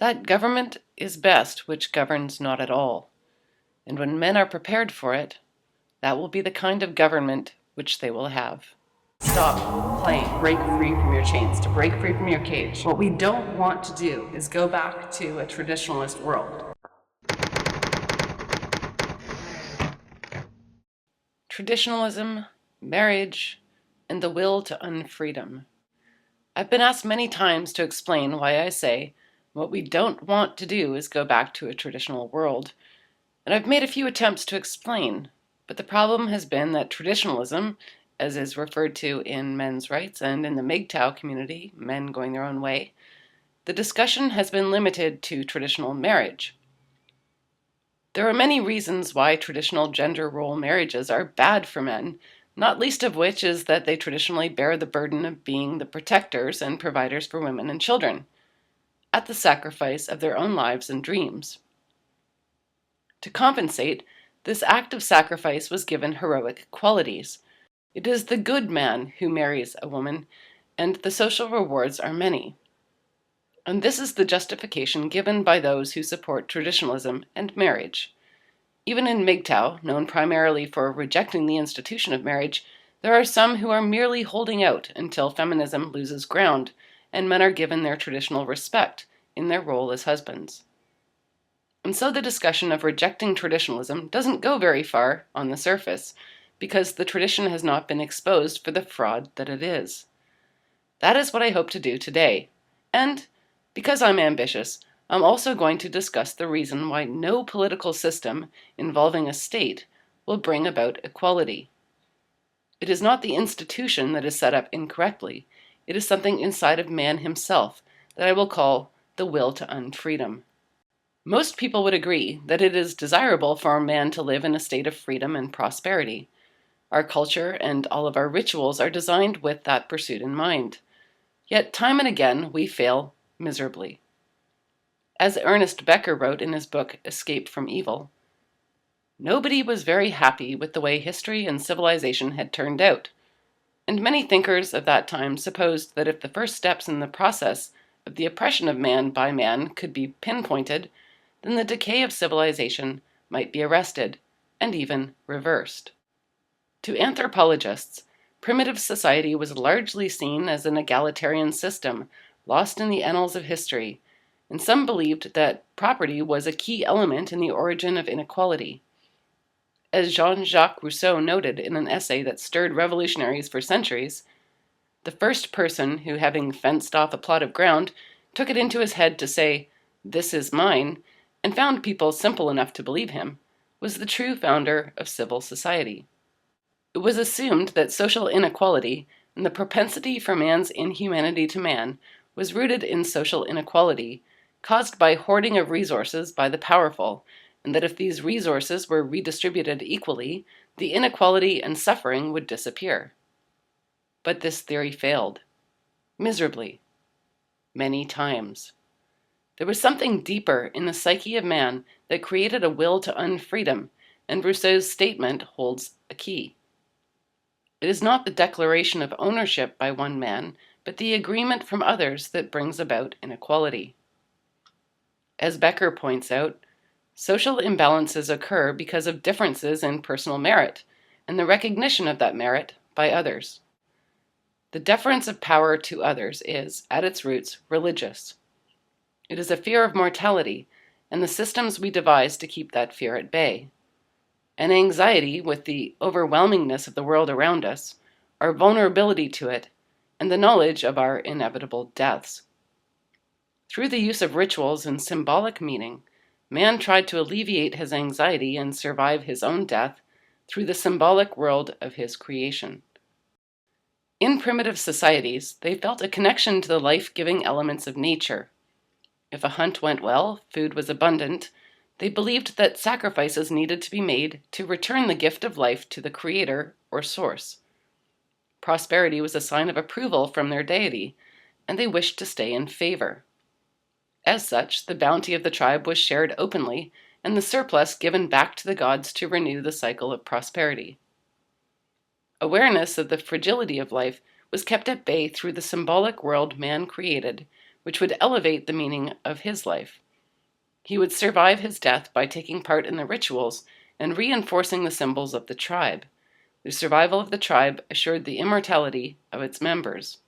That government is best which governs not at all, and when men are prepared for it, that will be the kind of government which they will have. Stop playing break free from your chains, to break free from your cage. What we don't want to do is go back to a traditionalist world. Traditionalism, marriage, and the will to unfreedom. I've been asked many times to explain why I say what we don't want to do is go back to a traditional world, and I've made a few attempts to explain, but the problem has been that traditionalism, as is referred to in men's rights and in the MGTOW community, men going their own way, the discussion has been limited to traditional marriage. There are many reasons why traditional gender role marriages are bad for men, not least of which is that they traditionally bear the burden of being the protectors and providers for women and children, at the sacrifice of their own lives and dreams. To compensate, this act of sacrifice was given heroic qualities. It is the good man who marries a woman, and the social rewards are many. And this is the justification given by those who support traditionalism and marriage. Even in MGTOW, known primarily for rejecting the institution of marriage, there are some who are merely holding out until feminism loses ground and men are given their traditional respect in their role as husbands. And so the discussion of rejecting traditionalism doesn't go very far on the surface, because the tradition has not been exposed for the fraud that it is. That is what I hope to do today. And because I'm ambitious, I'm also going to discuss the reason why no political system involving a state will bring about equality. It is not the institution that is set up incorrectly. It is something inside of man himself that I will call the will to unfreedom. Most people would agree that it is desirable for a man to live in a state of freedom and prosperity. Our culture and all of our rituals are designed with that pursuit in mind. Yet time and again we fail miserably. As Ernest Becker wrote in his book Escape from Evil, nobody was very happy with the way history and civilization had turned out, and many thinkers of that time supposed that if the first steps in the process of the oppression of man by man could be pinpointed, then the decay of civilization might be arrested and even reversed. To anthropologists, primitive society was largely seen as an egalitarian system lost in the annals of history, and some believed that property was a key element in the origin of inequality. As Jean-Jacques Rousseau noted in an essay that stirred revolutionaries for centuries, the first person who, having fenced off a plot of ground, took it into his head to say, "This is mine," and found people simple enough to believe him, was the true founder of civil society. It was assumed that social inequality and the propensity for man's inhumanity to man was rooted in social inequality, caused by hoarding of resources by the powerful, and that if these resources were redistributed equally, the inequality and suffering would disappear. But this theory failed, miserably, many times. There was something deeper in the psyche of man that created a will to unfreedom, and Rousseau's statement holds a key. It is not the declaration of ownership by one man, but the agreement from others that brings about inequality. As Becker points out, social imbalances occur because of differences in personal merit and the recognition of that merit by others. The deference of power to others is, at its roots, religious. It is a fear of mortality and the systems we devise to keep that fear at bay. An anxiety with the overwhelmingness of the world around us, our vulnerability to it, and the knowledge of our inevitable deaths. Through the use of rituals and symbolic meaning, man tried to alleviate his anxiety and survive his own death through the symbolic world of his creation. In primitive societies, they felt a connection to the life-giving elements of nature. If a hunt went well, food was abundant, they believed that sacrifices needed to be made to return the gift of life to the creator or source. Prosperity was a sign of approval from their deity, and they wished to stay in favor. As such, the bounty of the tribe was shared openly, and the surplus given back to the gods to renew the cycle of prosperity. Awareness of the fragility of life was kept at bay through the symbolic world man created which would elevate the meaning of his life. He would survive his death by taking part in the rituals and reinforcing the symbols of the tribe. The survival of the tribe assured the immortality of its members.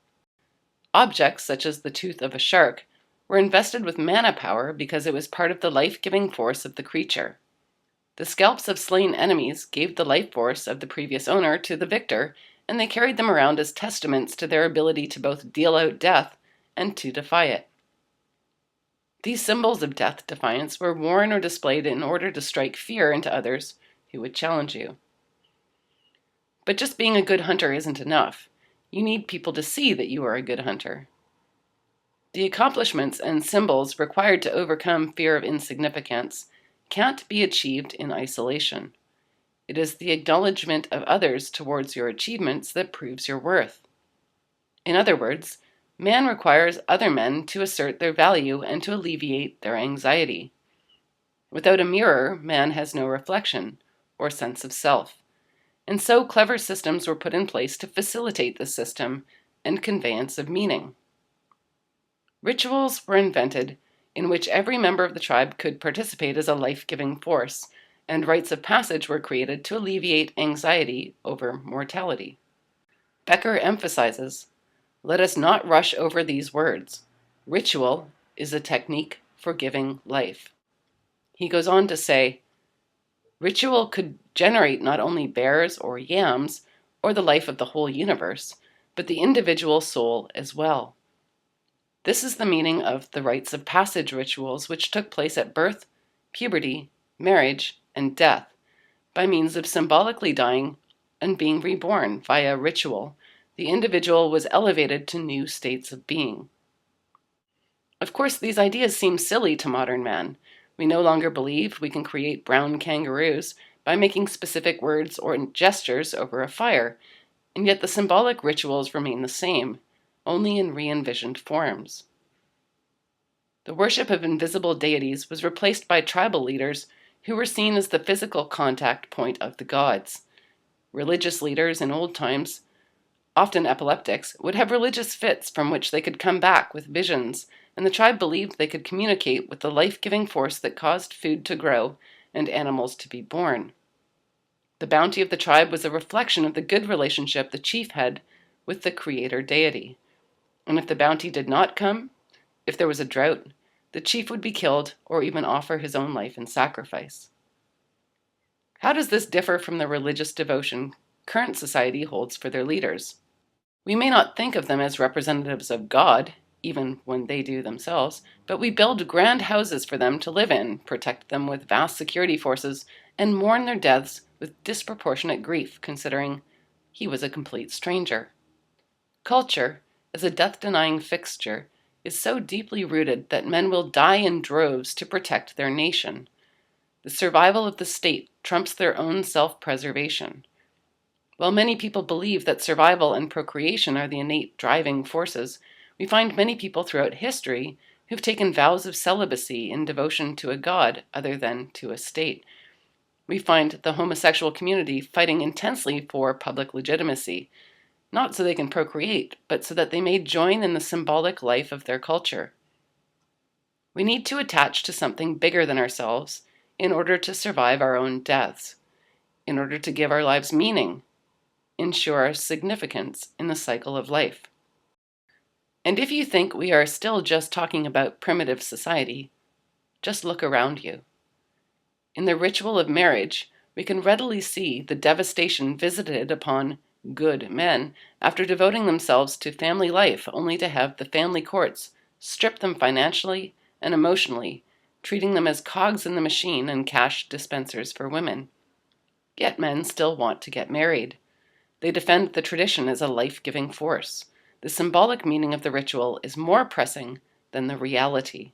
Objects, such as the tooth of a shark, were invested with mana power because it was part of the life-giving force of the creature. The scalps of slain enemies gave the life force of the previous owner to the victor, and they carried them around as testaments to their ability to both deal out death and to defy it. These symbols of death defiance were worn or displayed in order to strike fear into others who would challenge you. But just being a good hunter isn't enough. You need people to see that you are a good hunter. The accomplishments and symbols required to overcome fear of insignificance can't be achieved in isolation. It is the acknowledgement of others towards your achievements that proves your worth. In other words, man requires other men to assert their value and to alleviate their anxiety. Without a mirror, man has no reflection or sense of self. And so clever systems were put in place to facilitate the system and conveyance of meaning. Rituals were invented in which every member of the tribe could participate as a life-giving force, and rites of passage were created to alleviate anxiety over mortality. Becker emphasizes, "Let us not rush over these words. Ritual is a technique for giving life." He goes on to say, "Ritual could generate not only bears or yams or the life of the whole universe, but the individual soul as well. This is the meaning of the rites of passage rituals which took place at birth, puberty, marriage, and death, by means of symbolically dying and being reborn via ritual. The individual was elevated to new states of being." Of course, these ideas seem silly to modern man. We no longer believe we can create brown kangaroos by making specific words or gestures over a fire, and yet the symbolic rituals remain the same, only in re-envisioned forms. The worship of invisible deities was replaced by tribal leaders who were seen as the physical contact point of the gods. Religious leaders in old times, often epileptics, would have religious fits from which they could come back with visions, and the tribe believed they could communicate with the life-giving force that caused food to grow and animals to be born. The bounty of the tribe was a reflection of the good relationship the chief had with the creator deity. And if the bounty did not come, if there was a drought, the chief would be killed or even offer his own life in sacrifice. How does this differ from the religious devotion current society holds for their leaders? We may not think of them as representatives of God, even when they do themselves, but we build grand houses for them to live in, protect them with vast security forces, and mourn their deaths with disproportionate grief, considering he was a complete stranger. Culture, as a death-denying fixture, is so deeply rooted that men will die in droves to protect their nation. The survival of the state trumps their own self-preservation. While many people believe that survival and procreation are the innate driving forces, we find many people throughout history who've taken vows of celibacy in devotion to a god other than to a state. We find the homosexual community fighting intensely for public legitimacy, not so they can procreate, but so that they may join in the symbolic life of their culture. We need to attach to something bigger than ourselves in order to survive our own deaths, in order to give our lives meaning, ensure our significance in the cycle of life. And if you think we are still just talking about primitive society, just look around you. In the ritual of marriage, we can readily see the devastation visited upon good men after devoting themselves to family life only to have the family courts strip them financially and emotionally, treating them as cogs in the machine and cash dispensers for women. Yet men still want to get married. They defend the tradition as a life-giving force. The symbolic meaning of the ritual is more pressing than the reality.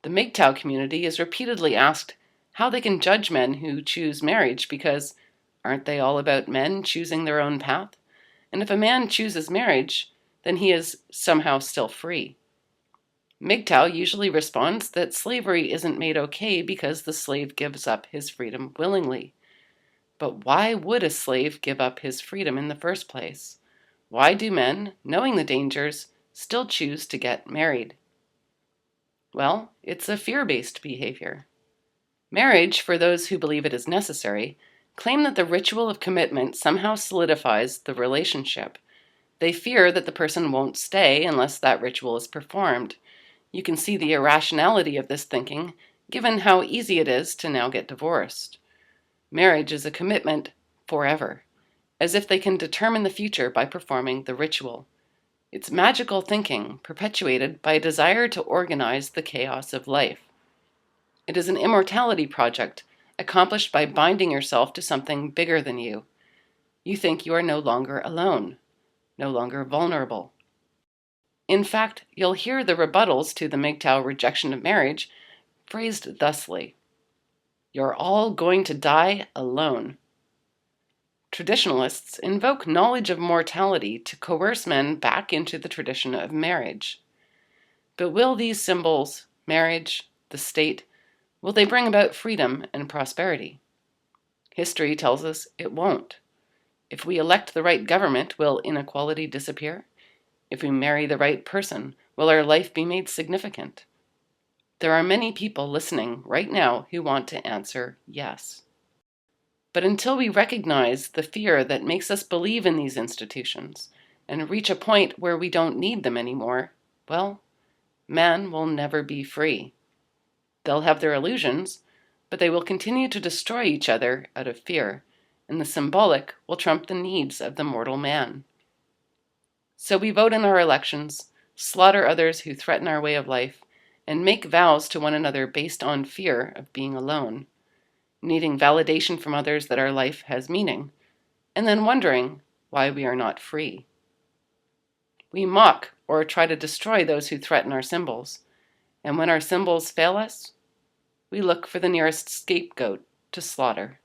The MGTOW community is repeatedly asked how they can judge men who choose marriage because aren't they all about men choosing their own path? And if a man chooses marriage, then he is somehow still free. MGTOW usually responds that slavery isn't made okay because the slave gives up his freedom willingly. But why would a slave give up his freedom in the first place? Why do men, knowing the dangers, still choose to get married? Well, it's a fear-based behavior. Marriage, for those who believe it is necessary, claim that the ritual of commitment somehow solidifies the relationship. They fear that the person won't stay unless that ritual is performed. You can see the irrationality of this thinking, given how easy it is to now get divorced. Marriage is a commitment forever, as if they can determine the future by performing the ritual. It's magical thinking, perpetuated by a desire to organize the chaos of life. It is an immortality project, accomplished by binding yourself to something bigger than you. You think you are no longer alone, no longer vulnerable. In fact, you'll hear the rebuttals to the MGTOW rejection of marriage phrased thusly: "You're all going to die alone." Traditionalists invoke knowledge of mortality to coerce men back into the tradition of marriage. But will these symbols, marriage, the state, will they bring about freedom and prosperity? History tells us it won't. If we elect the right government, will inequality disappear? If we marry the right person, will our life be made significant? There are many people listening right now who want to answer yes. But until we recognize the fear that makes us believe in these institutions and reach a point where we don't need them anymore, well, man will never be free. They'll have their illusions, but they will continue to destroy each other out of fear, and the symbolic will trump the needs of the mortal man. So we vote in our elections, slaughter others who threaten our way of life, and make vows to one another based on fear of being alone, needing validation from others that our life has meaning, and then wondering why we are not free. We mock or try to destroy those who threaten our symbols, and when our symbols fail us, we look for the nearest scapegoat to slaughter.